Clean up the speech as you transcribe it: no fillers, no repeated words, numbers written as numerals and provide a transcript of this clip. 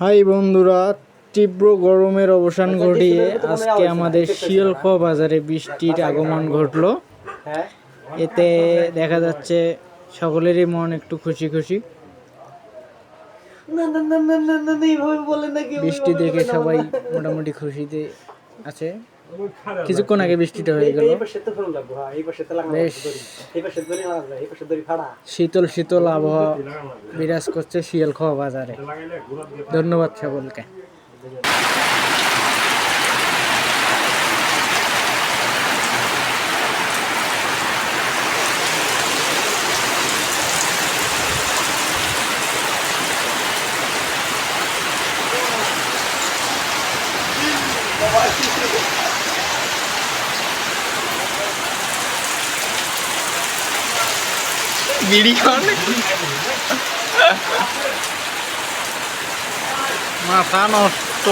High বন্ধুরা, তীব্র গরমের অবসান ঘটিয়ে আজকে আমাদের শিয়ালখোয়া বাজারে বৃষ্টির আগমন ঘটলো। এতে দেখা যাচ্ছে সকলেরই মন একটু খুশি খুশি। বৃষ্টি দেখে সবাই মোটামুটি খুশিতে আছে। কিছুক্ষণ আগে বৃষ্টিটা হয়ে গেল, বেশ শীতল শীতল আবহাওয়া বিরাজ করছে শিয়ালখোয়া বাজারে। ধন্যবাদ সকলকে। বিড়ি খান মাথা নষ্ট।